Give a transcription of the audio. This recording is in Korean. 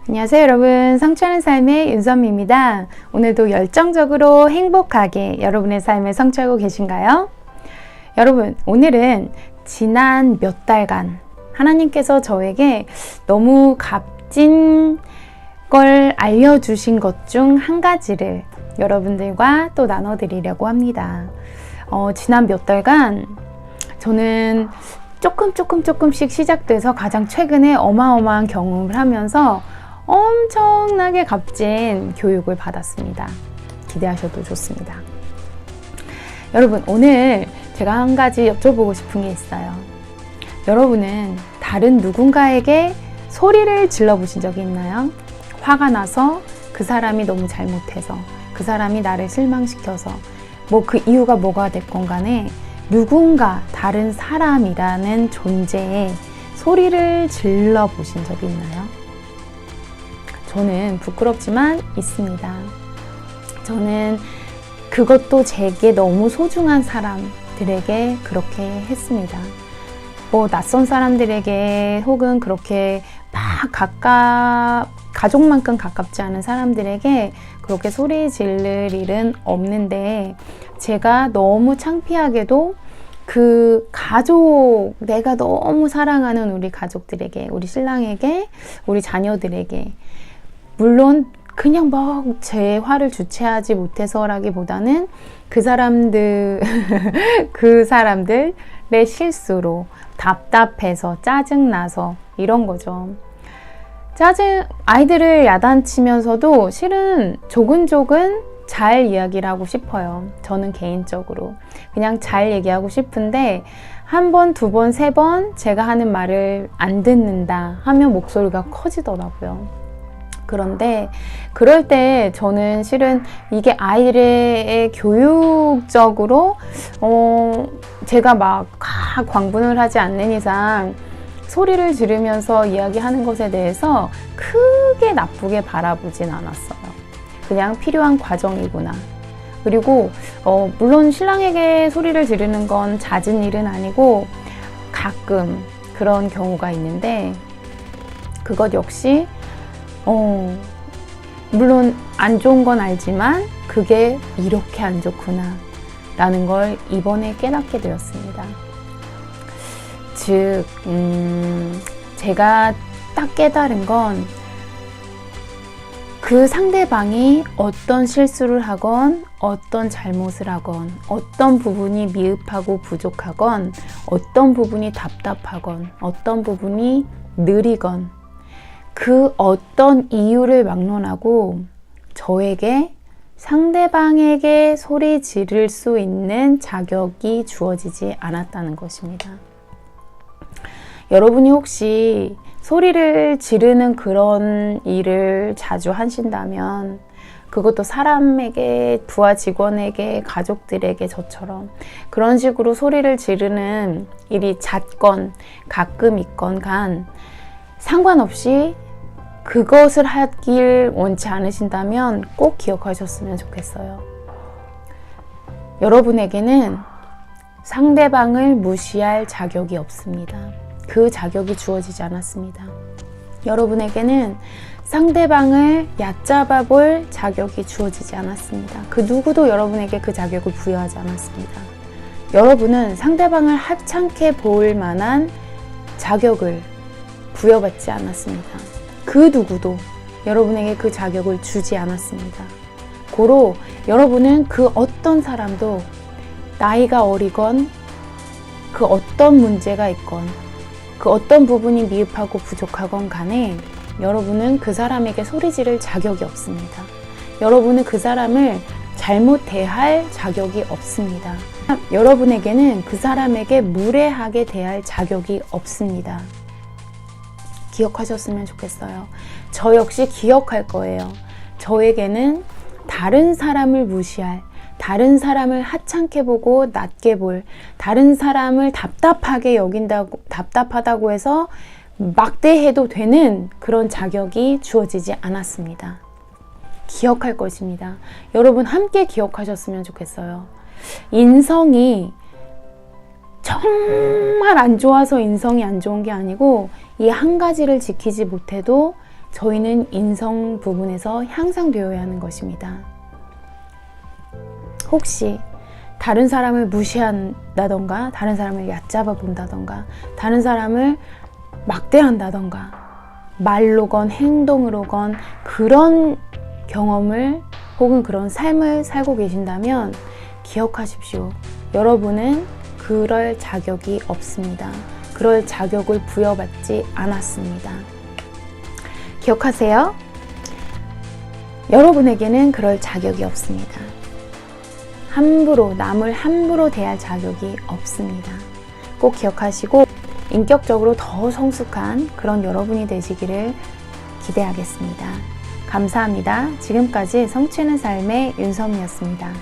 안녕하세요 여러분, 성취하는 삶의 윤선미입니다. 오늘도 열정적으로 행복하게 여러분의 삶을 성취하고 계신가요? 여러분, 오늘은 지난 몇 달간 하나님께서 저에게 너무 값진 걸 알려주신 것 중 한 가지를 여러분들과 또 나눠드리려고 합니다. 지난 몇 달간 저는 조금씩 시작돼서 가장 최근에 어마어마한 경험을 하면서 엄청나게 값진 교육을 받았습니다. 기대하셔도 좋습니다. 여러분, 오늘 제가 한 가지 여쭤보고 싶은 게 있어요. 여러분은 다른 누군가에게 소리를 질러보신 적이 있나요? 화가 나서 그 사람이 너무 잘못해서, 그 사람이 나를 실망시켜서, 그 이유가 뭐가 됐건 간에 누군가 다른 사람이라는 존재에 소리를 질러보신 적이 있나요? 저는 부끄럽지만 있습니다. 저는 그것도 제게 너무 소중한 사람들에게 그렇게 했습니다. 낯선 사람들에게 혹은 그렇게 막 가족만큼 가깝지 않은 사람들에게 그렇게 소리 지를 일은 없는데, 제가 너무 창피하게도 그 가족, 내가 너무 사랑하는 우리 가족들에게, 우리 신랑에게, 우리 자녀들에게, 물론 그냥 막 제 화를 주체하지 못해서라기보다는 그 사람들의 실수로 답답해서 짜증나서 이런 거죠. 아이들을 야단치면서도 실은 조근조근 잘 이야기를 하고 싶어요. 저는 개인적으로 그냥 잘 얘기하고 싶은데, 한 번, 두 번, 세 번 제가 하는 말을 안 듣는다 하면 목소리가 커지더라고요. 그런데 그럴 때 저는 실은 이게 아이들의 교육적으로 제가 막 광분을 하지 않는 이상 소리를 지르면서 이야기하는 것에 대해서 크게 나쁘게 바라보진 않았어요. 그냥 필요한 과정이구나. 그리고 물론 신랑에게 소리를 지르는 건 잦은 일은 아니고 가끔 그런 경우가 있는데, 그것 역시 물론 안 좋은 건 알지만 그게 이렇게 안 좋구나 라는 걸 이번에 깨닫게 되었습니다. 즉, 제가 딱 깨달은 건, 그 상대방이 어떤 실수를 하건, 어떤 잘못을 하건, 어떤 부분이 미흡하고 부족하건, 어떤 부분이 답답하건, 어떤 부분이 느리건, 그 어떤 이유를 막론하고 저에게, 상대방에게 소리 지를 수 있는 자격이 주어지지 않았다는 것입니다. 여러분이 혹시 소리를 지르는 그런 일을 자주 하신다면, 그것도 사람에게, 부하 직원에게, 가족들에게 저처럼 그런 식으로 소리를 지르는 일이 잦건 가끔 있건 간 상관없이 그것을 하길 원치 않으신다면 꼭 기억하셨으면 좋겠어요. 여러분에게는 상대방을 무시할 자격이 없습니다. 그 자격이 주어지지 않았습니다. 여러분에게는 상대방을 얕잡아 볼 자격이 주어지지 않았습니다. 그 누구도 여러분에게 그 자격을 부여하지 않았습니다. 여러분은 상대방을 하찮게 볼 만한 자격을 부여받지 않았습니다. 그 누구도 여러분에게 그 자격을 주지 않았습니다. 고로 여러분은 그 어떤 사람도 나이가 어리건, 그 어떤 문제가 있건, 그 어떤 부분이 미흡하고 부족하건 간에 여러분은 그 사람에게 소리 지를 자격이 없습니다. 여러분은 그 사람을 잘못 대할 자격이 없습니다. 여러분에게는 그 사람에게 무례하게 대할 자격이 없습니다. 기억하셨으면 좋겠어요. 저 역시 기억할 거예요. 저에게는 다른 사람을 무시할, 다른 사람을 하찮게 보고 낮게 볼, 다른 사람을 답답하다고 해서 막대해도 되는 그런 자격이 주어지지 않았습니다. 기억할 것입니다. 여러분 함께 기억하셨으면 좋겠어요. 인성이 정말 안 좋아서 인성이 안 좋은 게 아니고, 이 한 가지를 지키지 못해도 저희는 인성 부분에서 향상되어야 하는 것입니다. 혹시 다른 사람을 무시한다던가, 다른 사람을 얕잡아 본다던가, 다른 사람을 막대한다던가, 말로건 행동으로건 그런 경험을 혹은 그런 삶을 살고 계신다면 기억하십시오. 여러분은 그럴 자격이 없습니다. 그럴 자격을 부여받지 않았습니다. 기억하세요. 여러분에게는 그럴 자격이 없습니다. 남을 함부로 대할 자격이 없습니다. 꼭 기억하시고 인격적으로 더 성숙한 그런 여러분이 되시기를 기대하겠습니다. 감사합니다. 지금까지 성취 있는 삶의 윤섬이었습니다.